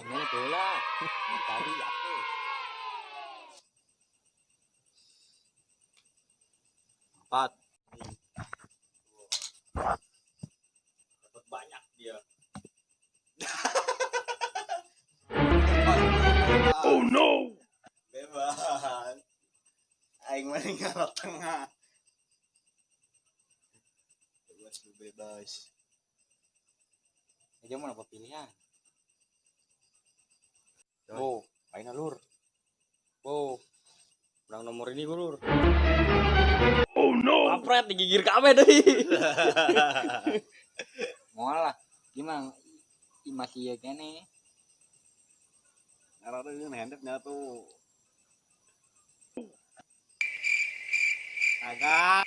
Mainnya bola. Tadi apa? Empat. Dapat banyak dia. Oh no. Bebas. Aing maning ngarot tengah. Bebas. Aja mau apa pilihan? Bo, main lur. Bo, ulang nomor ini gue lur. Oh no. Kampret digigir kame deh. Moal lah. Gimana? Masih ya kene. Ngarot ini handapnya tuh. Agak.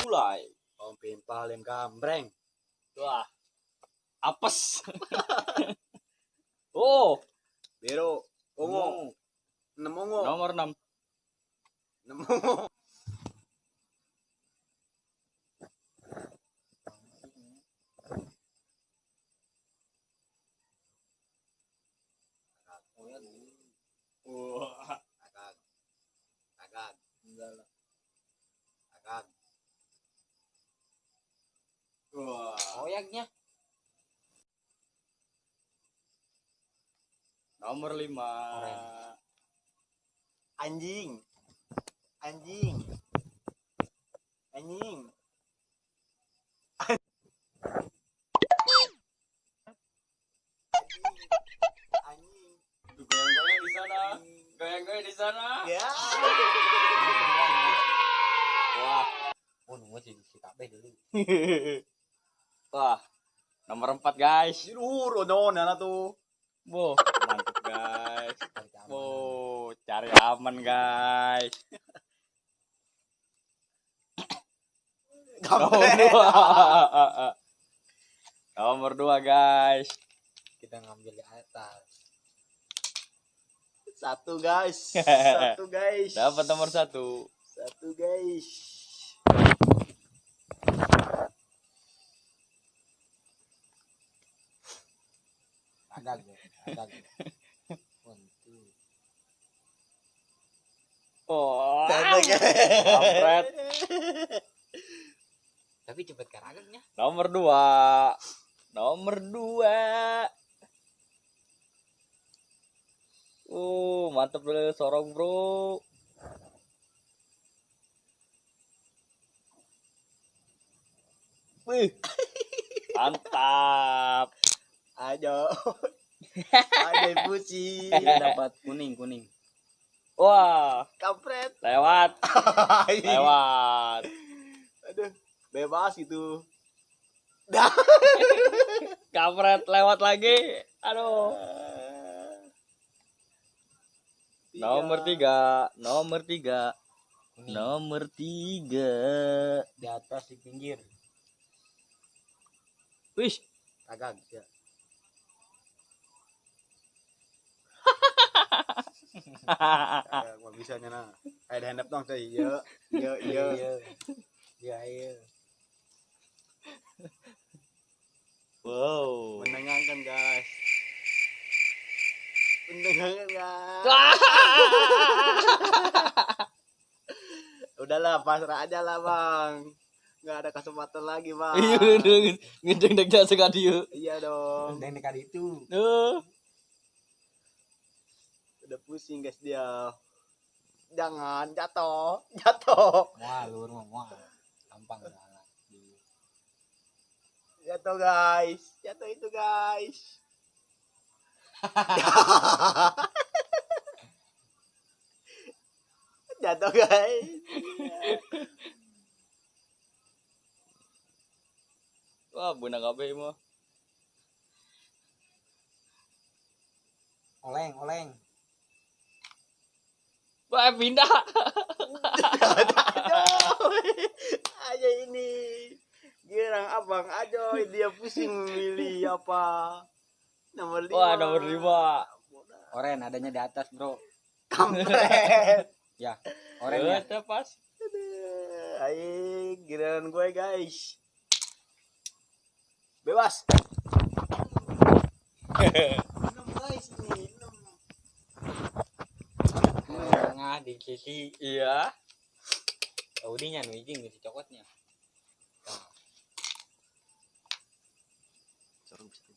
Mulai. Om pimpalin kambreng. Wah. Apes. Oh, Biru. Ungu. 6 ungu. nomor 6. 6 ungu. Wah. Agak. Agak. Agak. Wah. Oyaknya. Nomor 5. Anjing. Anjing. Anjing. Anjing. Goyang-goyang di sana. Goyang-goyang di sana. Ya. Wah. Oh, nunggu sih kabeh dulu. Wah. Nomor 4, guys. Juru non ana tuh. Bo, mantap, guys. Bo, cari aman, guys. Nomor 2. Nomor 2, guys. Kita ngambil di atas. 1 guys. 1 guys. Dapat nomor 1. 1 guys. Agak. Untuk. Oh, Kampret. kampret. Tapi cepet karagaknya. Nomor 2. Nomor 2. Mantap dulu sorong, bro. Wih. Mantap. Ayo. Ayo pusing. Dapat kuning. Wah, Kampret. lewat. Lewat. Aduh, bebas itu. Kampret lewat lagi. Aduh. Nomor 3. Nomor 3. Kuning. Nomor 3. Di atas di pinggir. Wih, Agak ya. Agak bisa nyana. Ada handap dong teh. Iya. Iya, iya. Iya. Iya. wow. Mendengarkan guys. Mendengarkan guys. Udahlah, pasrah aja lah, Bang. Nggak ada kesempatan lagi, Bang. Iya, ngedeng dek jasa kadieu. Iya dong. Dan dekat itu. Udah pusing guys dia. Jangan jatuh. Jatuh. Wah, lur mah. Gampang salah. Jatuh guys. Jatuh itu guys. Jatuh guys. Wah, beuna kabeh mah. Oleng. Wah, pindah. Aja ini. Girang abang aja dia pusing milih apa. Nomor 5. Wah, nomor 5. Oren adanya di atas, bro. Kampret. Ya, oranye. Udah pas. Ayo, giliran gue guys. Bebas. Minum guys nih, minum. Tengah di sisi Iya. audinya nu izin di cokotnya. Sorong bisa.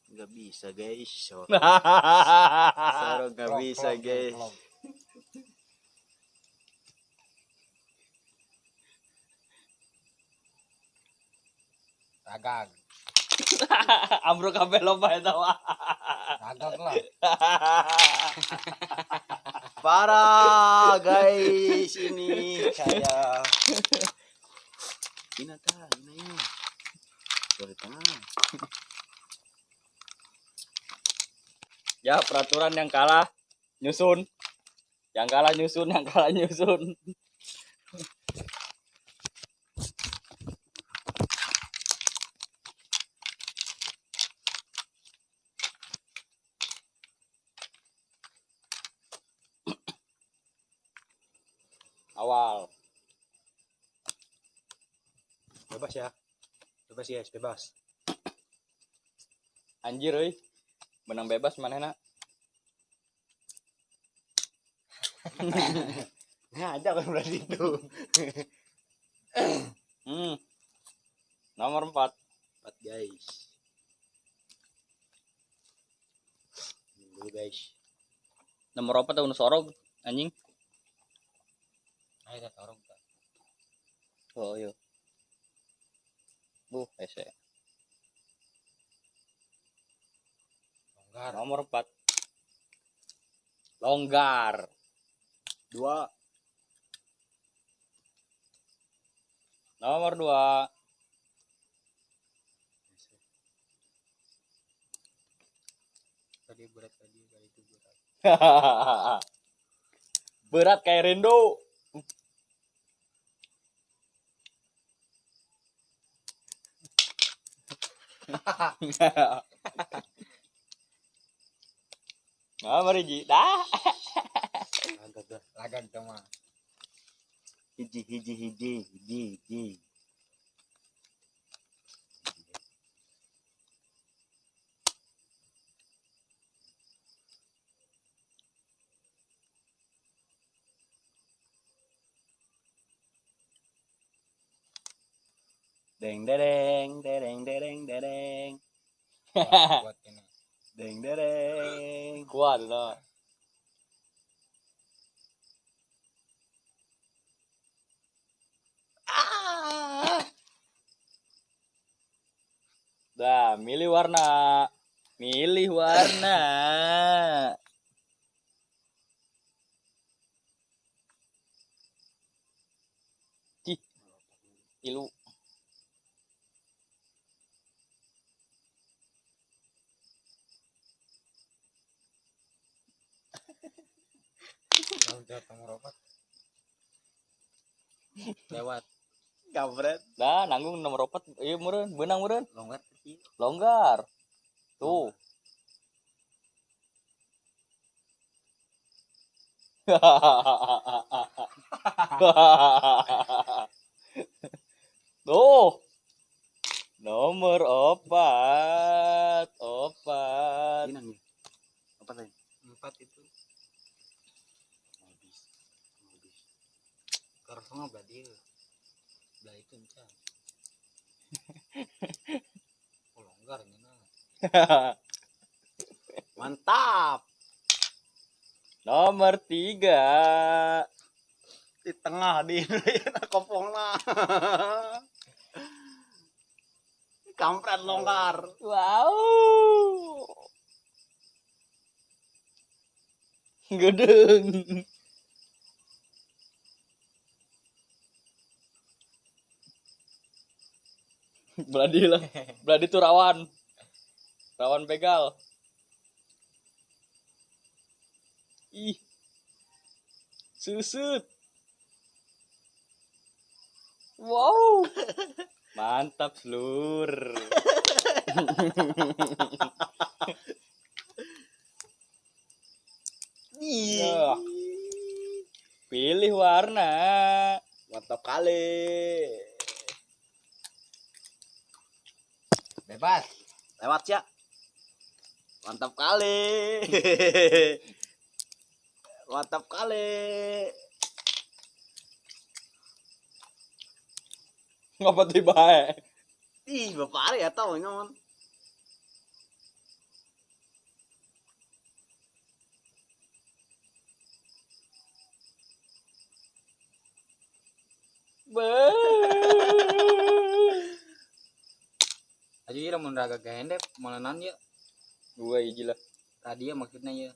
Nggak bisa guys. Sorong nggak bisa guys. Ragag. Ambruk kabeh lomba eta wah. Ragag lah. Parah guys ini saya. Ina ini. Dari tengah. Ya, peraturan yang kalah nyusun. Yang kalah nyusun, yang kalah nyusun. Awal. Bebas ya. Bebas ya, bebas. Anjir euy. Menang bebas manehna. Nah, ada kan berarti itu. Nomor 4. 4 guys. Dulu guys. Nomor 4 tahun sorog anjing. Ayo kita orang. Oh iya. Ese. Longgar. Nomor 4. Longgar. 2. Nomor 2. Tadi berat tadi kali itu berat. Berat kayak Rendo. Nomor 1. Dah. Lagag sama. Hiji. Deng. Buat ini. Deng. Kuat loh. Dah, milih warna. Milih warna. Cih. Ilu. Udah nomor 4. Lewat. Kampret. Dah, nanggung nomor 4. Iya, meureun, beunang meureun. Longgar kecil. Longgar. Tuh. Tuh. Nomor 4. Inang nih. Apa tadi? 4 itu. Karena semua badil. Belah itu encan. Longgar ngena. Mantap. Nomor 3. Di tengah di kopongna. Kampret longgar. Wow. Gedeng. Beladi lah. Beladi tuh rawan. Rawan begal. Ih. Susut. Wow. Mantap, Lur. Ya. Pilih warna. Mantap kali. Bebas. Lewat ya. Mantap kali. Mantap kali. Ngapa tiba bae? Ih, bapak ya tahu nyaman. Aja ya mun raga gendep malanan ya. Gue hiji lah. Tadi ya maksudnya ya.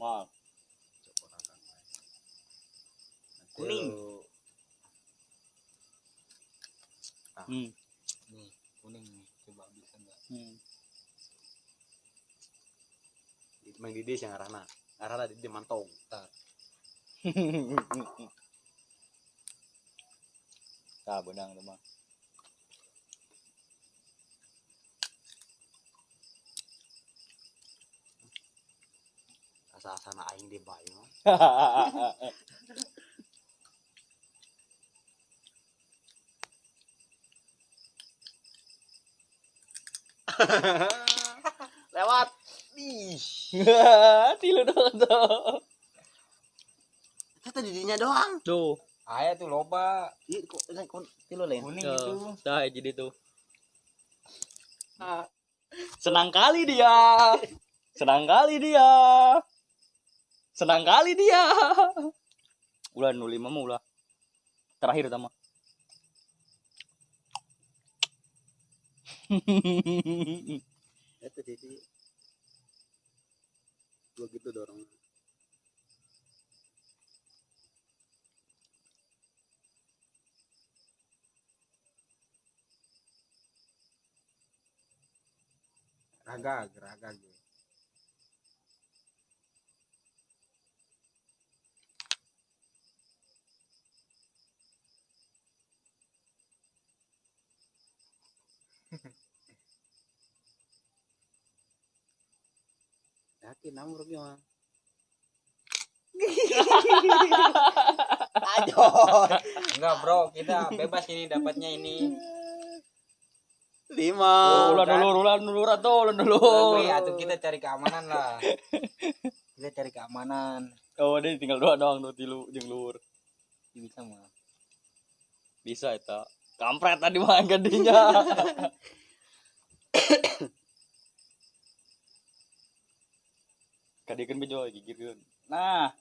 Mal. Kuning. Hmm. Nih, kuning nih. Coba bisa enggak? Mang Didi yang arahna. Arahna di mantong. Entar. Tah benang tuh mah. Asa-asana aing di bae mah. Lewat. Ih. Tilu doang tuh. Kita didinya doang. Tuh. Aya tuh loba. Ih, kok tilu lain. Kuning itu. Dah jadi tuh. Senang kali dia. Senang kali dia. Senang kali dia. Ulah 05 mah ulah. Terakhir tama. Itu jadi gua gitu dorong. Raga gue. Yakin nomor gimana? Enggak, Bro. Kita bebas ini dapatnya ini. 5. Ulan dulu atau ulan dulu. Woi, atuh kita cari keamanan lah. Kita cari keamanan. Oh, dia tinggal dua doang tuh tilu jeung luhur. Bisa mah. Bisa eta. Kampret tadi mah gadinya. Kadikeun bejo gigirkeun. Nah.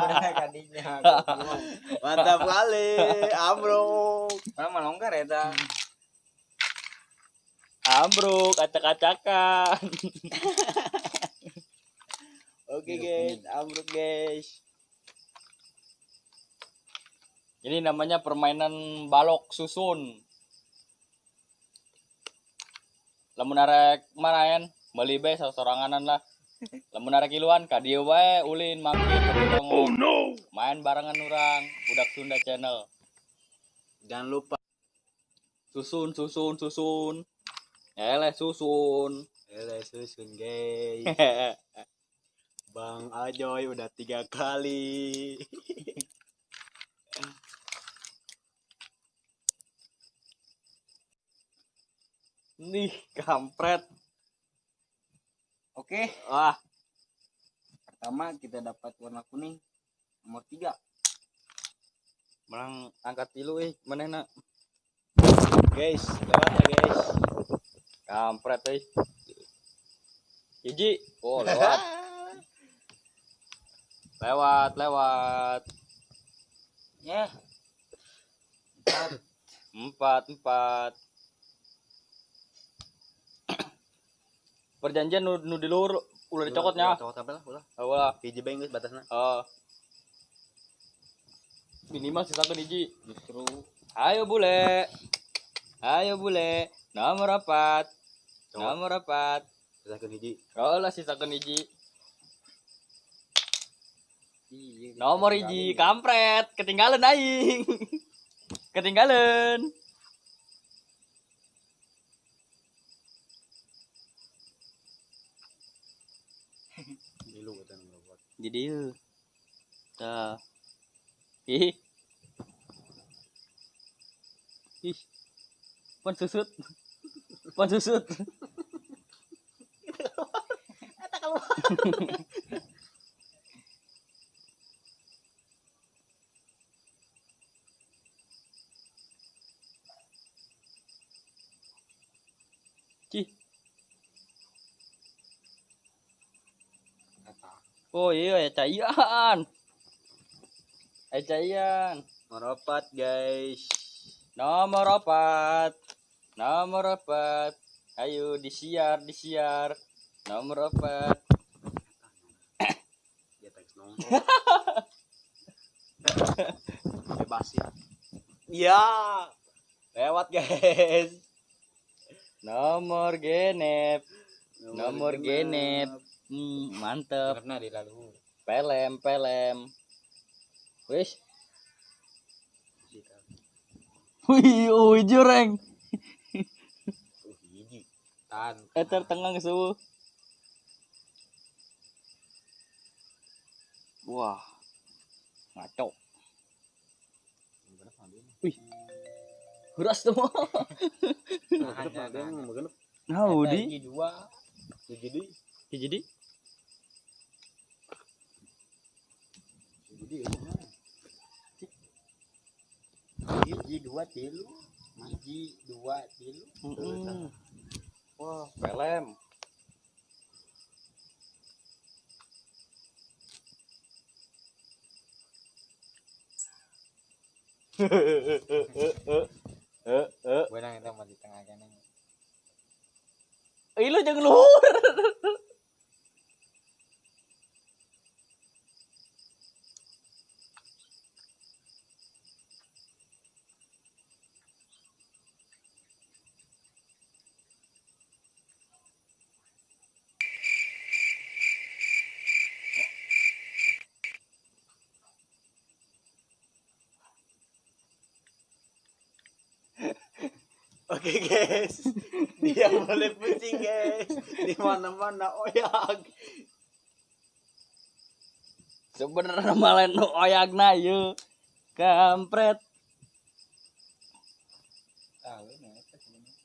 Bener kadinya. Mantap kali, Amro. Mana malonggar eta. Ambruk, acak-acakan. Oke guys, Amro guys. Ini namanya permainan balok susun. Lamun arek maraen, beli bae sasoranganan lah. Lamun arek iluan ka dieu wae ulin mampir ke Oh no! main barengan urang Budak Sunda Channel. Jangan lupa Susun. Eleh susun. susun guys. Bang Ajoy udah 3 kali. Nih, kampret. Oke, Wah, pertama kita dapat warna kuning nomor 3. menang angkat tilu manehna. Guys, lewat ya guys. Kampret euy. Hiji. Oh, lewat. Lewat. Ya. 4. Perjanjian nu di luhur ulah dicokotnya. Cokot apa lah, ulah. Ulah. Hiji bae geus batasna. Minimal sisakeun hiji. Justru Ayo bule. Nomor 4. Sisakeun hiji. Ulah sisakeun hiji. iya, Nomor hiji, kampret. Ketinggalan aing. Ketinggalan. Dulu kata nomor 4. Jadi yuk. Tah. Ih. Ih. Pon susut. Pon susut. Cih. Oh iya ya Cayan. Cayan. Nomor 4 guys. Nomor 4. Nomor 4. Ayo disiar. Nomor 4. Ya teks nong. Bebas ya. Iya. Lewat guys. Nomor genep. Nomor genep. Mantep. Karena di lalu. Pelem. Wis. Wih, jureng. Hiji. Tan. Eter tengah suhu. Wah. Ngaco. Wih. Huras semua. Nah, Udi. Dua. Jadi Jadi Hiji dua tilu. Hiji dua tilu. wah, pelem. Benang itu mau di tengah kan. Ih, lu jangan luhur. oke guys. Dia boleh pusing guys. Di mana-mana oyak. Sebenarnya malah nu oyagna yeuh. Kampret. Tahu nih itu sebenarnya.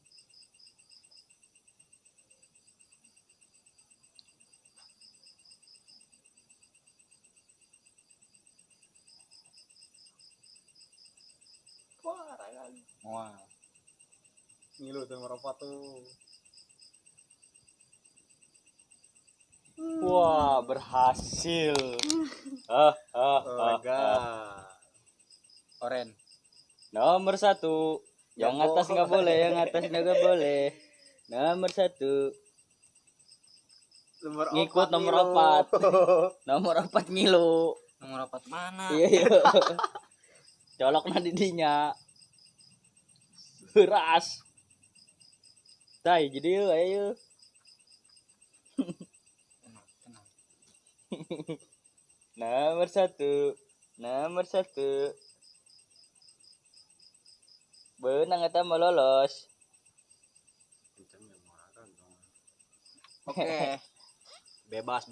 Wah, ragan. Wah. Ngilu tuh nomor 4 tuh. Wah, berhasil. Raga. Oren. Nomor 1. Yang Nggak atas nggak boleh, boleh. yang atas nggak boleh. Nomor 1. Nomor Ngikut 4 nomor ngilu. 4. Nomor 4 ngilu. Nomor 4 mana? Iya. Colok na didinya. Beras. Tai jadi yuk, ayo. Tenang. Nomor 1. Nomor 1. Benang eta mau lolos. Oke. Bebas.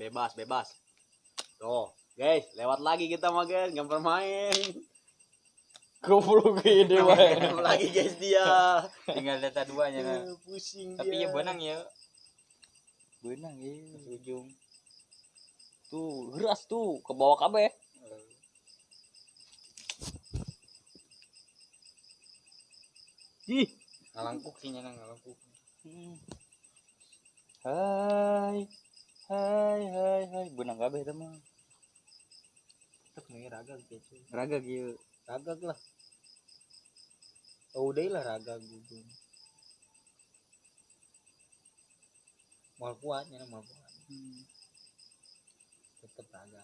Tuh, guys, lewat lagi kita mah guys, nggak bermain. Goblok gede wae. Lewat lagi guys dia. Tinggal data duanya nah. Pusing Tapi dia. ya benang ya. Benang ya. Ujung. Tuh, geras tuh ke bawah kabeh. Ih. Ngalangkuk sih nyana ngalangkuk. Hai. Benang kabeh teh mah. Tek nih raga gitu. Raga kieu. Raga lah. Oh udah lah raga gitu. Mal kuat nyana mal kuat. Tetep raga.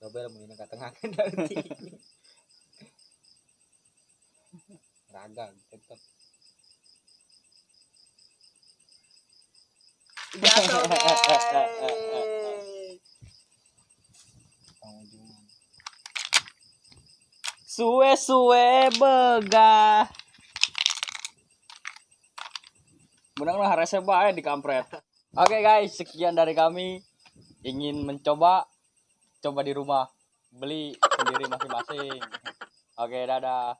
Coba lah mungkin ke tengah kan nanti. Raga tetep. Jatuh guys. Ujungan. Suwe begah. Menang lah rese bae di kampret. Oke guys, sekian dari kami. Ingin mencoba, coba di rumah, beli sendiri masing-masing. Oke, dadah.